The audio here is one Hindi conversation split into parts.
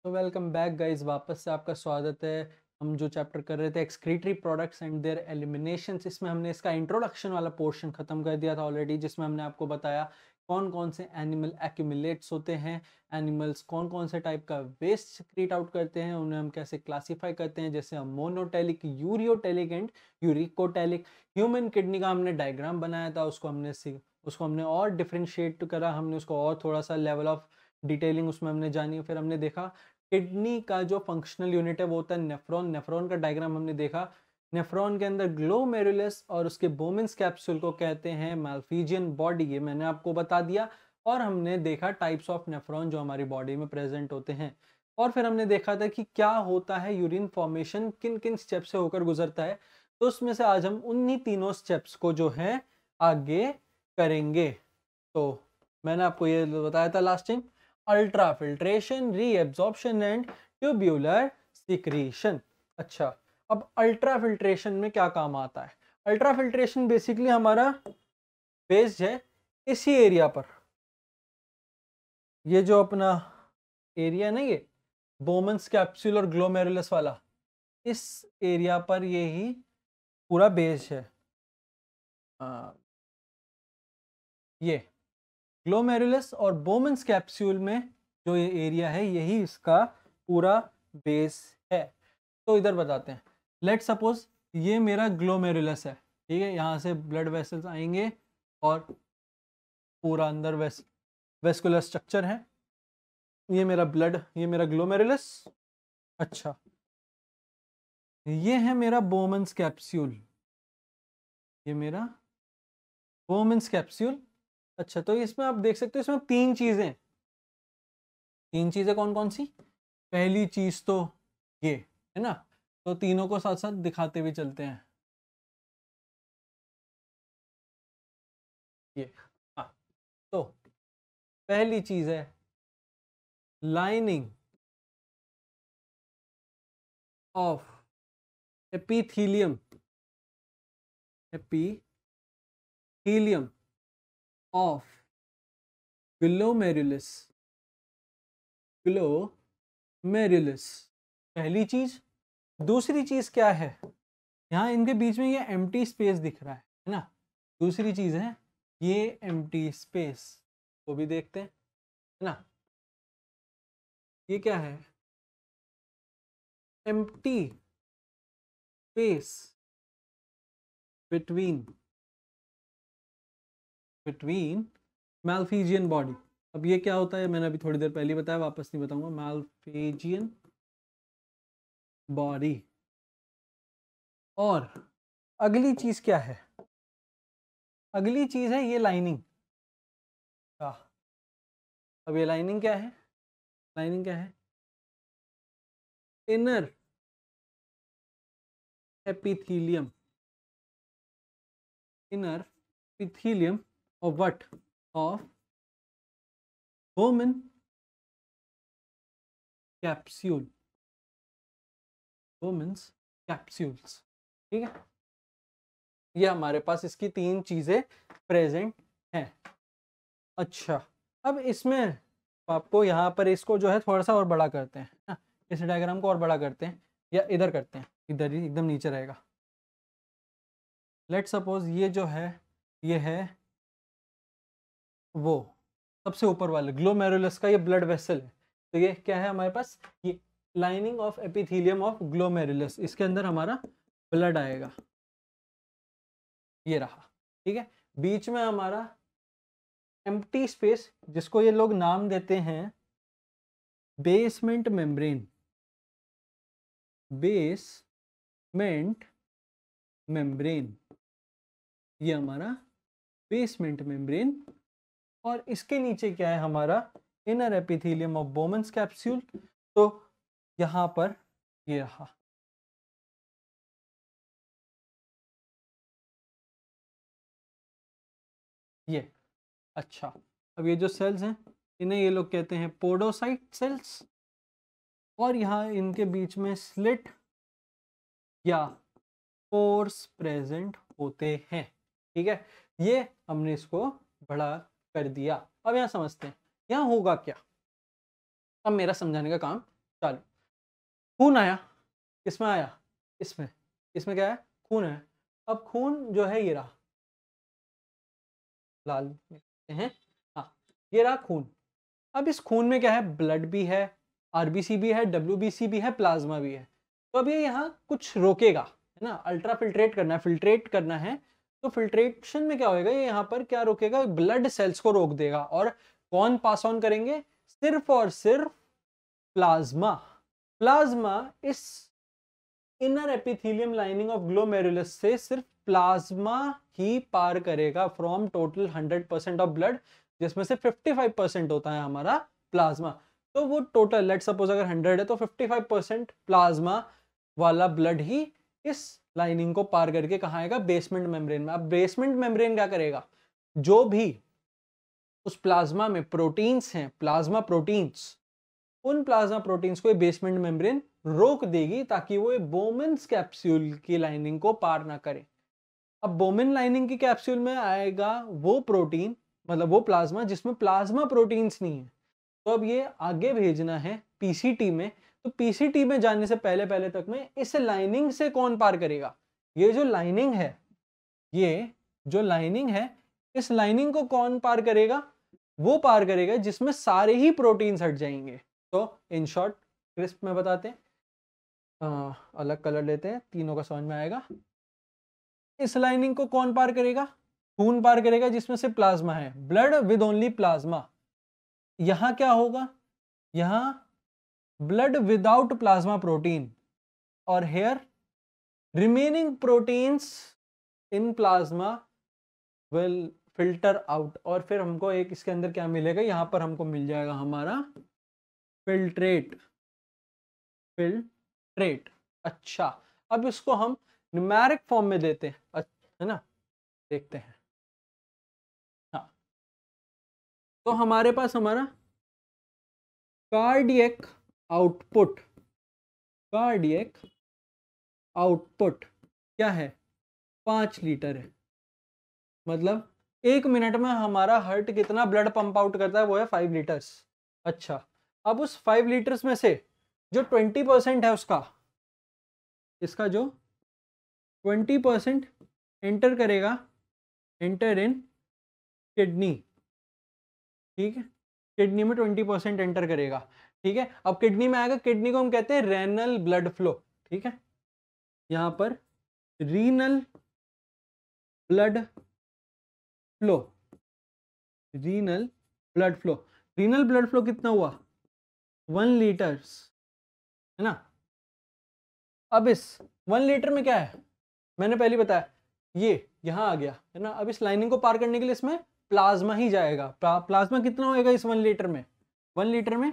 तो वेलकम बैक गाइस, वापस से आपका स्वागत है। हम जो चैप्टर कर रहे थे excretory products and their eliminations, इसमें हमने इसका इंट्रोडक्शन वाला पोर्शन खत्म कर दिया था ऑलरेडी, जिसमें हमने आपको बताया कौन कौन से एनिमल एक्यूमुलेट्स होते हैं, एनिमल्स कौन कौन से टाइप का वेस्ट सिक्रीट आउट करते हैं, उन्हें हम कैसे क्लासीफाई करते हैं, जैसे हम ammonotelic, ureotelic and uricotelic. Human kidney का हमने डायग्राम बनाया था, उसको हमने और डिफ्रेंशिएट करा, हमने उसको और थोड़ा सा लेवल ऑफ डिटेलिंग उसमें हमने जानी। फिर हमने देखा किडनी का जो फंक्शनल यूनिट है वो होता है नेफ्रॉन। नेफ्रॉन का डायग्राम हमने देखा। नेफ्रॉन के अंदर ग्लोमेरुलस और उसके बोमेंस कैप्सूल को कहते हैं माल्फिजियन बॉडी, ये मैंने आपको बता दिया। और हमने देखा टाइप्स ऑफ नेफ्रॉन जो हमारी बॉडी में प्रेजेंट होते हैं। और फिर हमने देखा था कि क्या होता है यूरिन फॉर्मेशन, किन किन स्टेप से होकर गुजरता है। तो उसमें से आज हम उन्हीं तीनों स्टेप्स को जो है आगे करेंगे। तो मैंने आपको ये बताया था last time, ultra filtration, reabsorption and tubular secretion. अच्छा, अब अल्ट्रा फिल्ट्रेशन में क्या काम आता है? अल्ट्रा फिल्ट्रेशन बेसिकली हमारा बेस्ड है इसी एरिया पर। ये जो अपना एरिया नहीं, ये बोमन्स कैप्सूल और ग्लोमेरुलस वाला, इस एरिया पर ये ही पूरा बेस्ड है। ये ग्लोमेरुलस और बोमन्स कैप्सूल में जो ये एरिया है, यही इसका पूरा बेस है। तो इधर बताते हैं। लेट सपोज ये मेरा ग्लोमेरुलस है, ठीक है। यहाँ से ब्लड वेसल्स आएंगे और पूरा अंदर वेस्कुलर स्ट्रक्चर है। ये मेरा ग्लोमेरुलस। अच्छा, ये है मेरा बोमन्स कैप्सूल, ये मेरा बोमन्स कैप्सूल। अच्छा, तो इसमें आप देख सकते हो इसमें तीन चीजें कौन कौन सी? पहली चीज तो ये है ना, तो तीनों को साथ साथ दिखाते हुए चलते हैं। ये, हाँ, तो पहली चीज है lining of epithelium, epithelium of glomerulus, glomerulus, पहली चीज। दूसरी चीज क्या है? यहाँ इनके बीच में ये एम्प्टी स्पेस दिख रहा है ना। दूसरी चीज है ये एम्प्टी स्पेस, वो भी देखते हैं, है ना। ये क्या है? Empty space between Malpighian body. अब ये क्या होता है मैंने अभी थोड़ी देर पहले बताया, वापस नहीं बताऊंगा। Malpighian body. और अगली चीज क्या है? अगली चीज है ये लाइनिंग का। अब ये लाइनिंग क्या है? लाइनिंग क्या है? Inner epithelium, inner epithelium of what? Of women capsule, women's capsules, ठीक है। ये हमारे पास इसकी तीन चीजें प्रेजेंट हैं। अच्छा, अब इसमें आपको यहाँ पर इसको जो है थोड़ा सा और बड़ा करते हैं ना, इस डायग्राम को और बड़ा करते हैं, या इधर करते हैं, इधर ही एकदम नीचे रहेगा। लेट सपोज ये जो है, ये है वो सबसे ऊपर वाले ग्लोमेरुलस का ये ब्लड वेसल है। तो ये क्या है हमारे पास? ये lining of epithelium of glomerulus, इसके अंदर हमारा ब्लड आएगा, ये रहा, ठीक है। बीच में हमारा एम्प्टी स्पेस, जिसको ये लोग नाम देते हैं बेसमेंट मेम्ब्रेन, बेसमेंट मेम्ब्रेन, ये हमारा बेसमेंट मेम्ब्रेन। और इसके नीचे क्या है हमारा? Inner epithelium of Bowman's capsule. तो यहां पर ये रहा, ये। अच्छा, अब ये जो सेल्स हैं इन्हें ये लोग कहते हैं पोडोसाइट सेल्स। और यहाँ इनके बीच में स्लिट या पोर्स प्रेजेंट होते हैं, ठीक है। ये हमने इसको बड़ा कर दिया। अब यहाँ समझते हैं यहाँ होगा क्या। अब मेरा समझाने का काम चलो, खून आया, किसमें आया, इसमें, इसमें क्या है, खून है। अब खून जो है ये रहा, लाल में हैं, हाँ ये रहा खून। अब इस खून में क्या है, ब्लड भी है, आरबीसी भी है, डब्ल्यूबीसी भी है, प्लाज्मा भी है। तो अब ये यहाँ कुछ रोकेगा, है ना, अल्ट्रा फिल्ट्रेट करना है, फिल्ट्रेट करना है। तो फिल्ट्रेशन में क्या होएगा, ये यहाँ पर क्या रोकेगा, ब्लड सेल्स को रोक देगा। और कौन पास ऑन करेंगे, सिर्फ और सिर्फ प्लाज्मा। प्लाज्मा इस inner epithelium lining of glomerulus से सिर्फ प्लाज्मा ही पार करेगा फ्रॉम टोटल 100% ऑफ ब्लड, जिसमें से 55% होता है हमारा प्लाज्मा। तो वो टोटल, लेट सपोज अगर 100 है तो 55% प्लाज्मा वाला ब्लड ही इस लाइनिंग को पार करके कहाँ आएगा, बेसमेंट मेम्ब्रेन में। अब बेसमेंट मेम्ब्रेन क्या करेगा, जो भी उस प्लाज्मा में प्रोटीन्स हैं, प्लाज्मा प्रोटीन्स, उन प्लाज्मा प्रोटीन्स को बेसमेंट मेम्ब्रेन रोक देगी ताकि वो बोमेन्स कैप्सूल की लाइनिंग को पार ना करे। अब बोमेन लाइनिंग की कैप्सूल में आएगा वो प्रोटीन, मतलब वो प्लाज्मा जिसमें प्लाज्मा प्रोटीन्स नहीं है। तो अब ये आगे भेजना है पीसीटी में। तो पीसीटी में जाने से पहले पहले तक में इस लाइनिंग से कौन पार करेगा, ये जो लाइनिंग है, ये जो लाइनिंग है, इस लाइनिंग को कौन पार करेगा, वो पार करेगा जिसमें सारे ही प्रोटीन्स हट जाएंगे। तो इन शॉर्ट क्रिस्प में बताते हैं, अलग कलर लेते हैं, तीनों का समझ में आएगा। इस लाइनिंग को कौन पार करेगा, खून पार करेगा जिसमें से प्लाज्मा है, ब्लड विद ओनली प्लाज्मा। यहां क्या होगा, यहां ब्लड विदाउट प्लाज्मा प्रोटीन, और here remaining proteins in plasma will filter out. और फिर हमको एक इसके अंदर क्या मिलेगा, यहां पर हमको मिल जाएगा हमारा फिल्ट्रेट, फिल्ट्रेट। अच्छा, अब इसको हम न्यूमेरिक फॉर्म में देते हैं, है ना, देखते हैं। हाँ, तो हमारे पास हमारा कार्डियक आउटपुट, कार्डियक आउटपुट क्या है, 5 लीटर है। मतलब 1 मिनट में हमारा हार्ट कितना ब्लड पंप आउट करता है, वो है 5 लीटर्स। अच्छा, अब उस 5 लीटर्स में से जो 20% है उसका, इसका जो 20% एंटर करेगा, एंटर इन किडनी, ठीक है, किडनी में 20% एंटर करेगा। ठीक है, अब किडनी में आएगा, किडनी को हम कहते हैं रेनल ब्लड फ्लो। ठीक है, यहां पर renal blood flow, renal blood flow, renal blood flow कितना हुआ, 1 लीटर्स, है ना। अब इस 1 लीटर में क्या है, मैंने पहले बताया, ये यहां आ गया, है ना। अब इस लाइनिंग को पार करने के लिए इसमें प्लाज्मा ही जाएगा। प्लाज्मा कितना होएगा इस 1 लीटर में, 1 लीटर में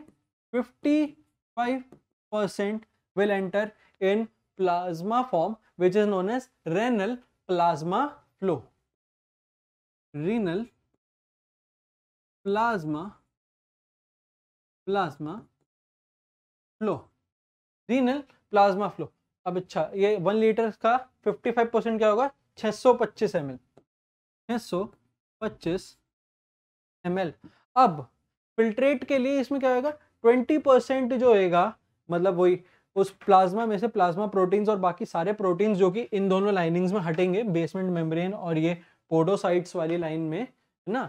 55% will enter in plasma form which is known as renal plasma flow, renal plasma flow, renal plasma flow। अब अच्छा, ये 1 लीटर का 55% क्या होगा, 625 ml, 625 ml। अब फिल्ट्रेट के लिए इसमें क्या होगा, 20% जो होएगा, मतलब वही उस प्लाज्मा में से प्लाज्मा प्रोटीन्स और बाकी सारे प्रोटीन्स जो कि इन दोनों लाइनिंग्स में हटेंगे, बेसमेंट मेम्ब्रेन और ये पोडोसाइट्स वाली लाइन में, है ना।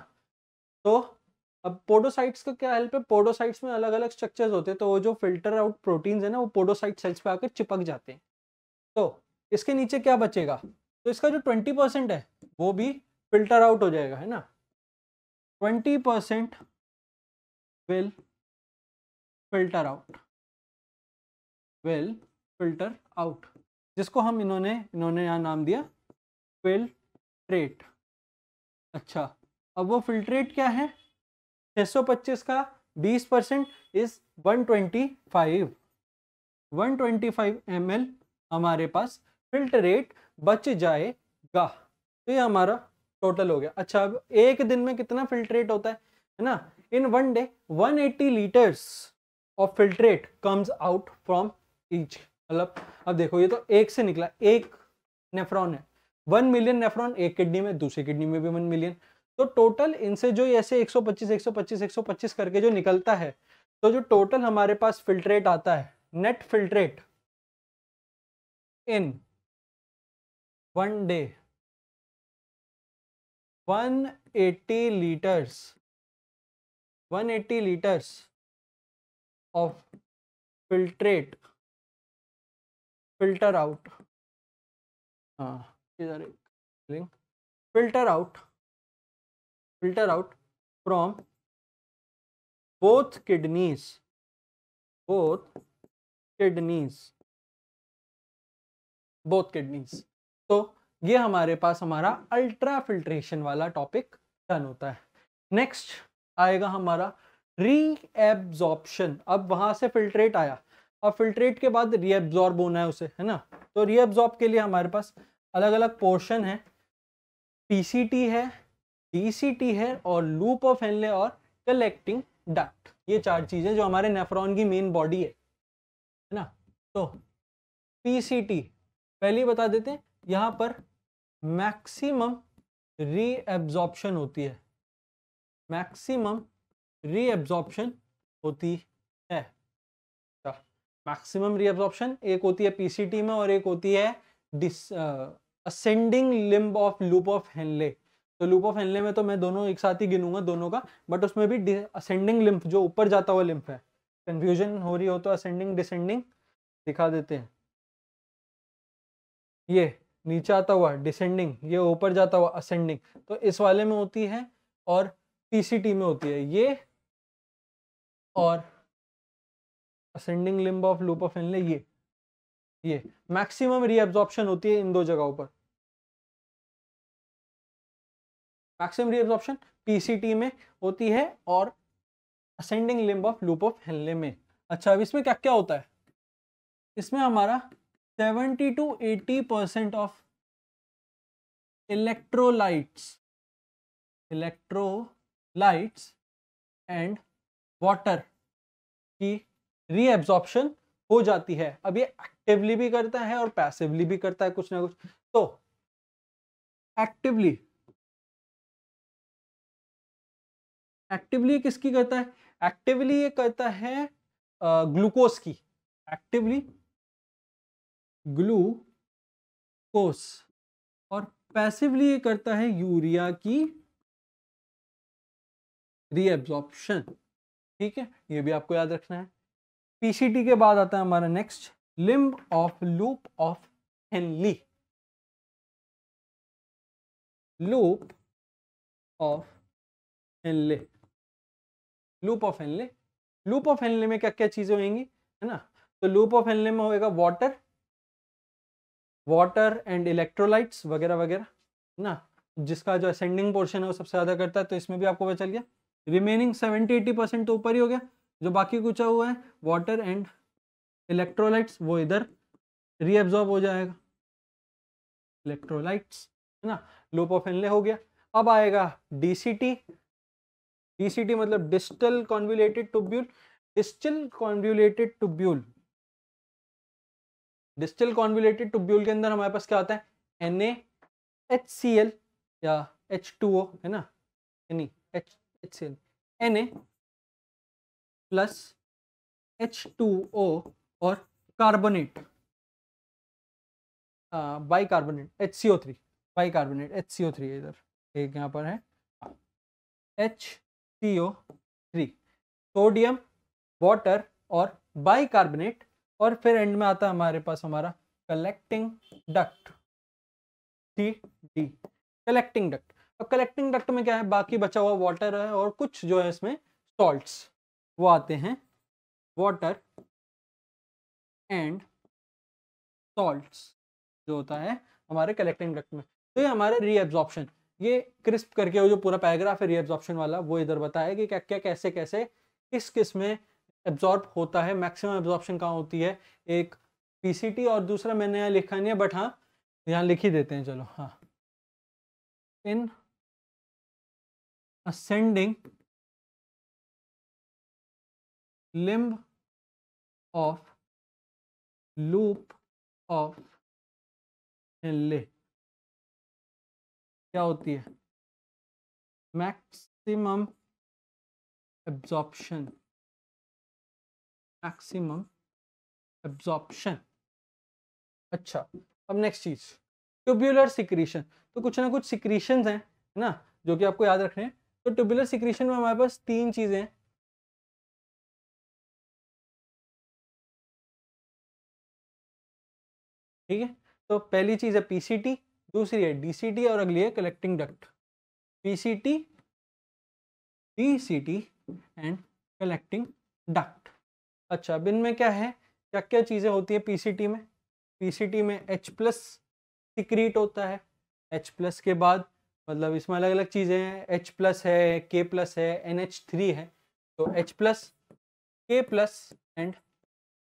तो अब पोडोसाइट्स का क्या हेल्प है, पोडोसाइट्स में अलग अलग स्ट्रक्चर्स होते हैं, तो वो जो फिल्टर आउट प्रोटीन्स है ना, वो पोडोसाइट सेल्स पे आकर चिपक जाते हैं। तो इसके नीचे क्या बचेगा, तो इसका जो 20% है वो भी फिल्टर आउट हो जाएगा, है ना। 20% will filter out, will filter out, जिसको हम इन्होंने यहाँ नाम दिया फिल्ट्रेट। अच्छा, अब वो फिल्ट्रेट क्या है, 625 का 20% इज 125 ml हमारे पास फिल्ट्रेट बच जाएगा। तो ये हमारा टोटल हो गया। अच्छा, अब एक दिन में कितना फिल्ट्रेट होता है ना, इन 1 day 180 litres of filtrate comes out from each. मतलब अब देखो, ये तो एक से निकला, एक नेफ्रॉन है, 1 मिलियन नेफ्रॉन एक किडनी में, दूसरी किडनी में भी 1 मिलियन। तो टोटल इनसे जो ऐसे 125 करके जो निकलता है, तो जो टोटल हमारे पास फिल्ट्रेट आता है, net filtrate in 1 day 180 litres 180 litres of filtrate filter out, हाँ इधर एक link, filter out from both kidneys both kidneys। तो ये हमारे पास हमारा अल्ट्रा फिल्ट्रेशन वाला टॉपिक डन होता है। नेक्स्ट आएगा हमारा रीएब्जॉर्प्शन। अब वहां से फिल्ट्रेट आया, अब फिल्ट्रेट के बाद रीएब्जॉर्ब होना है उसे, है ना। तो रीएब्जॉर्ब के लिए हमारे पास अलग अलग पोर्शन है, पीसीटी है, डीसीटी है और लूप ऑफ हेनले और कलेक्टिंग डक्ट। ये चार चीजें जो हमारे नेफ्रॉन की मेन बॉडी है ना। तो पीसीटी पहले ही बता देते हैं, यहां पर मैक्सिमम रीएब्जॉर्प्शन होती है, मैक्सिमम रीएब्जॉर्प्शन होती है। मैक्सिमम रीएब्जॉर्प्शन एक होती है पीसीटी में और एक होती है ascending limb of loop of Henle. तो लूप ऑफ हेनले में तो मैं दोनों एक साथ ही गिनूंगा दोनों का, बट उसमें भी असेंडिंग लिम्फ जो ऊपर जाता हुआ लिम्फ है। कंफ्यूजन हो रही हो तो असेंडिंग डिसेंडिंग दिखा देते हैं। ये नीचे आता हुआ डिसेंडिंग, ये ऊपर जाता हुआ असेंडिंग। तो इस वाले में होती है और पीसीटी में होती है ये, और ascending limb of loop of Henle ये मैक्सिमम रीअब्जॉर्प्शन होती है इन दो जगहों पर। मैक्सिमम रीअब्जॉर्प्शन पीसीटी में होती है और ascending limb of loop of Henle में। अच्छा, अब इसमें क्या क्या होता है, इसमें हमारा 70 to 80% of electrolytes and water की रीएब्जॉर्प्शन हो जाती है। अब ये एक्टिवली भी करता है और पैसिवली भी करता है कुछ ना कुछ। तो एक्टिवली किसकी करता है, एक्टिवली ये करता है ग्लूकोज की, एक्टिवली ग्लूकोज, और पैसिवली ये करता है यूरिया की रीएब्जॉर्प्शन। ठीक है, ये भी आपको याद रखना है। पीसीटी के बाद आता है हमारा next limb of loop of Henley, loop of Henle, loop of Henle. Loop of Henle में क्या क्या चीजें होंगी, है ना। तो लूप ऑफ हेनले में होएगा वाटर एंड इलेक्ट्रोलाइट्स वगैरह वगैरह ना, जिसका जो असेंडिंग पोर्शन है वो सबसे ज्यादा करता है। तो इसमें भी आपको पता चल गया। रिमेनिंग 70-80% तो ऊपर ही हो गया, जो बाकी कुछ हुआ है वाटर एंड इलेक्ट्रोलाइट्स वो इधर रीअब्जॉर्ब हो जाएगा, इलेक्ट्रोलाइट्स, है ना। लूप ऑफ हेनले हो गया। अब आएगा डीसीटी। डीसीटी मतलब distal convoluted tubule. Distal convoluted tubule, distal convoluted tubule के अंदर हमारे पास क्या होता है, NaHCl या H2O, है ना, नहीं HCl, Na प्लस H2O और carbonate, bicarbonate HCO3, bicarbonate HCO3 इधर एक यहाँ पर है HCO3, सोडियम, वाटर और बाइकार्बोनेट। और फिर एंड में आता है हमारे पास हमारा collecting duct, CD, collecting duct. अब कलेक्टिंग डक्ट में क्या है, बाकी बचा हुआ वाटर है और कुछ जो है इसमें सॉल्ट्स वो आते हैं, वाटर एंड सॉल्ट्स जो होता है हमारे कलेक्टिंग डक्ट में। तो ये हमारे रीएब्जॉर्प्शन, ये क्रिस्प करके वो जो पूरा पैराग्राफ है रीएब्जॉर्प्शन वाला वो इधर बताया कि क्या क्या कैसे कैसे किस किस में एब्जॉर्ब होता है। मैक्सिमम एब्जॉर्प्शन कहाँ होती है, एक पीसीटी और दूसरा मैंने यहाँ लिखा नहीं है, बट हाँ यहाँ लिख ही देते हैं, चलो। हाँ, in ascending limb of loop of Henle क्या होती है, मैक्सिमम एब्जॉर्प्शन मैक्सिमम एब्जॉर्प्शन। अच्छा, अब नेक्स्ट चीज ट्यूब्यूलर सिक्रीशन। तो कुछ ना कुछ सिक्रीशंस हैं, है ना, जो कि आपको याद रखने हैं। तो ट्यूब्यूलर सिक्रीशन में हमारे पास तीन चीजें हैं। ठीक है, तो पहली चीज है पीसीटी, दूसरी है डीसीटी और अगली है collecting duct. PCT, DCT and collecting duct. अच्छा, अब इनमें क्या है, क्या क्या चीजें होती है पीसीटी में? पीसीटी में H प्लस सिक्रीट होता है। H प्लस के बाद मतलब इसमें अलग अलग चीजें हैं, H प्लस है, K प्लस है, NH3 है। तो H plus, K plus and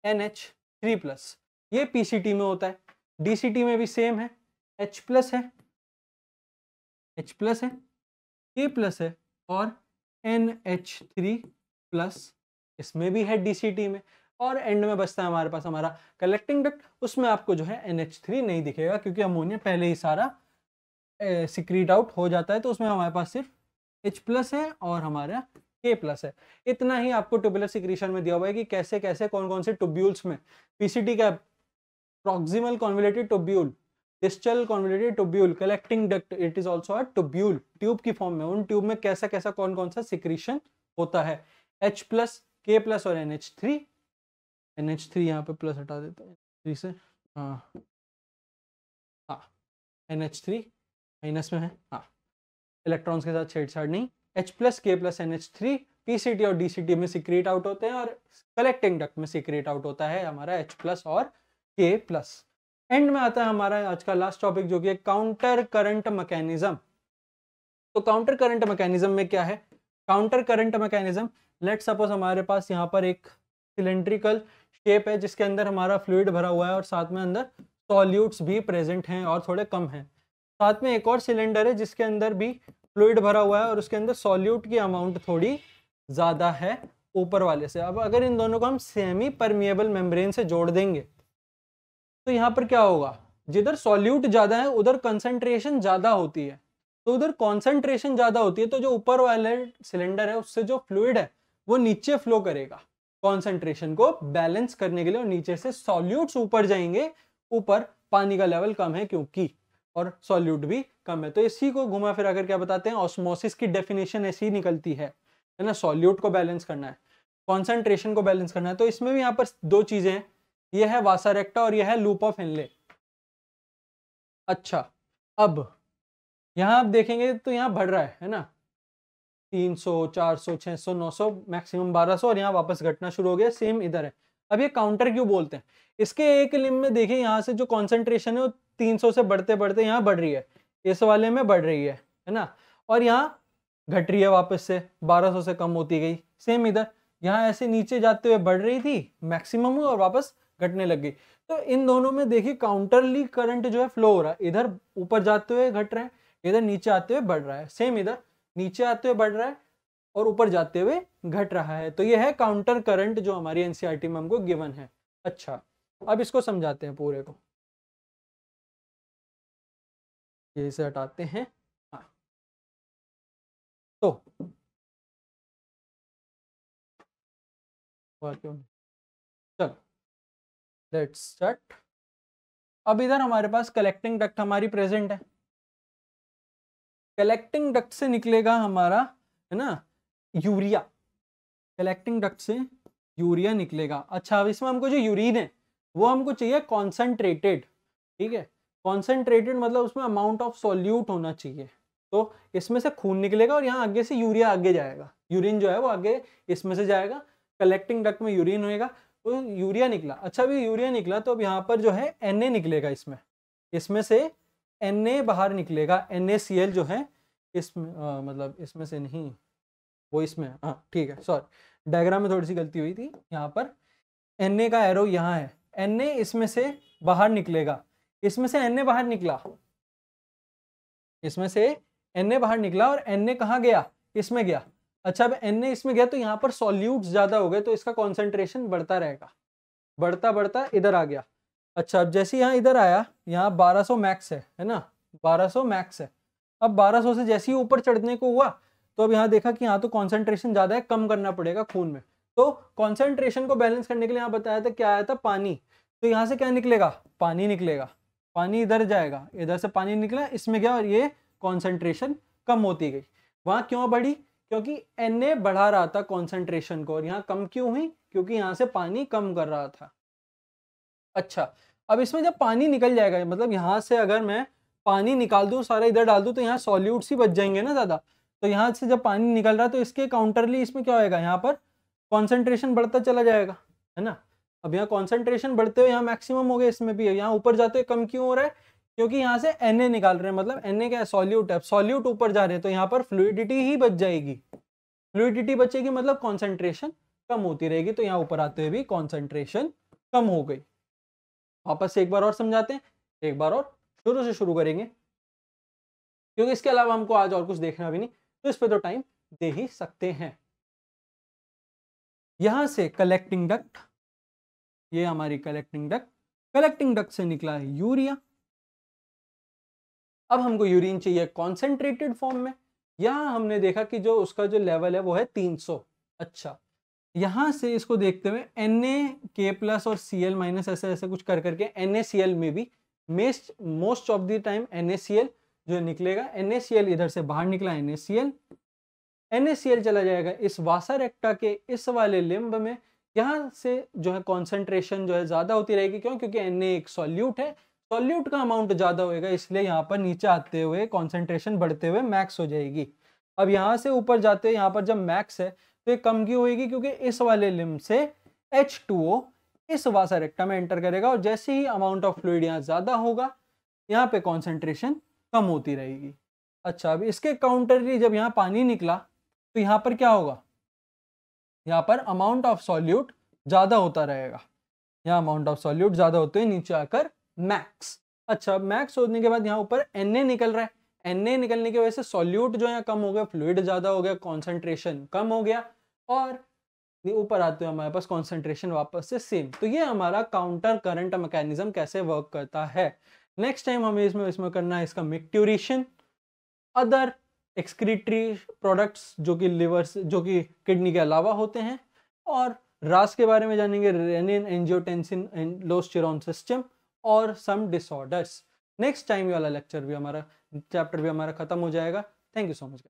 NH3 plus, ये पीसीटी में होता है। डीसीटी में भी सेम है, H प्लस है, H प्लस है, K प्लस है और NH3 प्लस इसमें भी है डीसीटी में। और एंड में बचता है हमारे पास हमारा कलेक्टिंग डक्ट, उसमें आपको जो है NH3 नहीं दिखेगा क्योंकि अमोनिया पहले ही सारा सिक्रीट आउट हो जाता है। तो उसमें हमारे पास सिर्फ H प्लस है और हमारा K प्लस है। इतना ही आपको ट्यूबुलर सिक्रीशन में दिया हुआ है कि कैसे कैसे कौन कौन से ट्यूब्यूल्स में पीसीटी का proximal convoluted tubule, distal convoluted tubule, collecting duct, it is also a tubule, tube की फॉर्म में। उन ट्यूब में कैसा कैसा कौन कौन सा सिक्रीशन होता है, H प्लस, K प्लस और NH3। NH3 यहाँ पे प्लस हटा देते हैं 3 से, हाँ हाँ, NH3 माइनस में है, हाँ, इलेक्ट्रॉन्स के साथ छेड़छाड़ नहीं। H plus, K plus, NH3 PCT और डीसीटी में सिक्रीट आउट होते हैं और कलेक्टिंग डक्ट में सिक्रीट आउट होता है हमारा H प्लस और K प्लस। एंड में आता है हमारा आज का लास्ट टॉपिक जो कि है काउंटर करंट मैकेनिज्म। तो काउंटर करंट मैकेनिज्म में क्या है? Counter current mechanism, let suppose हमारे पास यहाँ पर एक सिलेंड्रिकल शेप है जिसके अंदर हमारा फ्लूइड भरा हुआ है और साथ में अंदर सॉल्यूट्स भी प्रेजेंट हैं और थोड़े कम हैं। साथ में एक और सिलेंडर है जिसके अंदर भी फ्लूइड भरा हुआ है और उसके अंदर सॉल्यूट की अमाउंट थोड़ी ज़्यादा है ऊपर वाले से। अब अगर इन दोनों को हम सेमी परमिएबल मेम्ब्रेन से जोड़ देंगे तो यहाँ पर क्या होगा, जिधर सॉल्यूट ज़्यादा है उधर कंसंट्रेशन ज़्यादा होती है। तो उधर कॉन्सेंट्रेशन ज़्यादा होती है तो जो ऊपर वाले सिलेंडर है उससे जो फ्लूइड है वो नीचे फ्लो करेगा कॉन्सेंट्रेशन को बैलेंस करने के लिए, और नीचे से सॉल्यूट्स ऊपर जाएंगे। ऊपर पानी का लेवल कम है क्योंकि, और सॉल्यूट भी कम है। तो इसी को घुमा फिरा कर क्या बताते हैं, ऑस्मोसिस की डेफिनेशन ऐसी निकलती है ना, सॉल्यूट को बैलेंस करना है, कॉन्सेंट्रेशन को बैलेंस करना है। तो इसमें भी यहाँ पर दो चीजें हैं, यह है वासा रेक्टा और यह है लूप ऑफ हेनले। अच्छा, अब यहाँ आप देखेंगे तो यहाँ बढ़ रहा है ना, 300, 400, 600, 900, मैक्सिमम 1200 और यहाँ वापस घटना शुरू हो गया। सेम इधर है। अब ये काउंटर क्यों बोलते हैं? इसके एक लिम में देखिए यहाँ से जो कॉन्सेंट्रेशन है वो 300 से बढ़ते बढ़ते यहाँ बढ़ रही है, इस वाले में बढ़ रही है ना, और यहाँ घट रही है वापस से 1200 से कम होती गई। सेम इधर, यहाँ ऐसे नीचे जाते हुए बढ़ रही थी मैक्सिमम और वापस घटने लग गई। तो इन दोनों में देखिए काउंटरली करंट जो है फ्लो हो रहा है, इधर ऊपर जाते हुए घट रहा है, इधर नीचे आते हुए बढ़ रहा है। सेम इधर नीचे आते हुए बढ़ रहा है और ऊपर जाते हुए घट रहा है। तो ये है काउंटर करंट जो हमारी एनसीईआरटी में हमको गिवन है। अच्छा, अब इसको समझाते हैं पूरे को, ये इसे हटाते हैं। हाँ, तो चलो लेट्स स्टार्ट। अब इधर हमारे पास कलेक्टिंग डक्ट हमारी प्रेजेंट है। कलेक्टिंग डक्ट से निकलेगा हमारा, है ना, यूरिया। कलेक्टिंग डक्ट से यूरिया निकलेगा। अच्छा, अब इसमें हमको जो यूरिन है वो हमको चाहिए कॉन्सेंट्रेटेड। ठीक है, कॉन्सेंट्रेटेड मतलब उसमें अमाउंट ऑफ सॉल्यूट होना चाहिए। तो इसमें से खून निकलेगा और यहाँ आगे से यूरिया आगे जाएगा, यूरिन जो है वो आगे इसमें से जाएगा। कलेक्टिंग डक्ट में यूरिन होएगा, तो यूरिया निकला। अच्छा, अभी यूरिया निकला तो अब यहाँ पर जो है Na निकलेगा, इसमें से Na बाहर निकलेगा। NaCl जो है इसमें मतलब इसमें से नहीं, वो इसमें, हाँ ठीक है, सॉरी डायग्राम में थोड़ी सी गलती हुई थी। यहाँ पर Na का एरो यहाँ है, Na इसमें से बाहर निकलेगा। इसमें से Na बाहर निकला, इसमें से Na बाहर निकला और Na कहाँ गया, इसमें गया। अच्छा, अब Na इसमें गया तो यहाँ पर सॉल्यूट्स ज्यादा हो गए तो इसका कॉन्सेंट्रेशन बढ़ता रहेगा, बढ़ता बढ़ता इधर आ गया। अच्छा, अब जैसे यहाँ इधर आया, यहाँ 1200 मैक्स है ना, 1200 मैक्स है। अब 1200 से जैसे ही ऊपर चढ़ने को हुआ तो अब यहाँ देखा कि यहाँ तो कॉन्सेंट्रेशन ज़्यादा है, कम करना पड़ेगा खून में। तो कॉन्सेंट्रेशन को बैलेंस करने के लिए यहाँ बताया था क्या आया था, पानी। तो यहाँ से क्या निकलेगा, पानी निकलेगा, पानी इधर जाएगा, इधर से पानी निकला, इसमें क्या, और ये कॉन्सेंट्रेशन कम होती गई। वहां क्यों बढ़ी, क्योंकि Na बढ़ा रहा था कॉन्सेंट्रेशन को, और यहाँ कम क्यों हुई, क्योंकि यहाँ से पानी कम कर रहा था। अच्छा, अब इसमें जब पानी निकल जाएगा, मतलब यहाँ से अगर मैं पानी निकाल दूं, सारा इधर डाल दूं, तो यहाँ सॉल्यूट्स ही बच जाएंगे ना ज़्यादा। तो यहाँ से जब पानी निकल रहा है तो इसके काउंटरली इसमें क्या होएगा, यहाँ पर कॉन्सेंट्रेशन बढ़ता चला जाएगा, है ना। अब यहाँ कॉन्सेंट्रेशन बढ़ते हुए यहाँ मैक्सिमम हो गया, इसमें भी है, यहाँ ऊपर जाते हुए कम क्यों हो रहा है, क्योंकि यहाँ से Na निकाल रहे हैं, मतलब Na क्या है, सॉल्यूट है, सॉल्यूट ऊपर जा रहे हैं, तो यहाँ पर फ्लूइडिटी ही बच जाएगी, फ्लूइडिटी बचेगी, मतलब कॉन्सेंट्रेशन कम होती रहेगी। तो यहाँ ऊपर आते हुए भी कॉन्सेंट्रेशन कम हो गई। वापस से एक बार और समझाते हैं, एक बार और शुरू से शुरू करेंगे, क्योंकि इसके अलावा हमको आज और कुछ देखना भी नहीं, तो इस पे तो टाइम दे ही सकते हैं। यहां से कलेक्टिंग डक्ट, ये हमारी कलेक्टिंग डक्ट, कलेक्टिंग डक्ट से निकला है यूरिया। अब हमको यूरिन चाहिए कॉन्सेंट्रेटेड फॉर्म में। यहां हमने देखा कि जो उसका जो लेवल है वो है 300। अच्छा, यहां से इसको देखते हुए Na+ और Cl- ऐसे ऐसे कुछ कर करके NaCl में भी most of the time NaCl जो निकलेगा, NaCl इधर से बाहर निकला, NaCl चला जाएगा इस वासा रेक्टा के इस वाले लिम्ब में। यहाँ से जो है कॉन्सेंट्रेशन जो है ज्यादा होती रहेगी, क्यों, क्योंकि Na एक सॉल्यूट है, सॉल्यूट का अमाउंट ज्यादा होएगा, इसलिए यहाँ पर नीचे आते हुए कॉन्सेंट्रेशन बढ़ते हुए मैक्स हो जाएगी। अब यहाँ से ऊपर जाते हुए यहाँ पर जब मैक्स है तो ये कम क्यों होएगी, क्योंकि इस वाले लिम्ब से H2O इस वासा रेक्टा में एंटर करेगा, और जैसे ही अमाउंट ऑफ फ्लूइड यहाँ ज्यादा होगा, यहाँ पे कॉन्सेंट्रेशन कम होती रहेगी। अच्छा, अब इसके काउंटरली जब यहाँ पानी निकला तो यहाँ पर क्या होगा, यहाँ पर अमाउंट ऑफ सॉल्यूट ज्यादा होता रहेगा, यहाँ अमाउंट ऑफ सॉल्यूट ज्यादा होते हुए नीचे आकर मैक्स। अच्छा, मैक्स होने के बाद यहाँ ऊपर Na निकल रहा है, Na निकलने की वजह से सॉल्यूट जो है कम हो गया, फ्लूइड ज्यादा हो गया, कॉन्सेंट्रेशन कम हो गया, और ऊपर आते हुए हमारे पास कॉन्सेंट्रेशन वापस से सेम। तो ये हमारा काउंटर करंट मैकेनिज्म कैसे वर्क करता है। नेक्स्ट टाइम हमें इसमें करना है इसका मिक्ट्यूरेशन, अदर एक्सक्रीटरी प्रोडक्ट्स जो कि लिवर जो कि किडनी के अलावा होते हैं, और रास के बारे में जानेंगे, रेनिन एंजियोटेंसिन एंडोस्टेरोन सिस्टम और सम डिसऑर्डर्स। नेक्स्ट टाइम वाला लेक्चर भी हमारा, चैप्टर भी हमारा खत्म हो जाएगा। Thank you so much.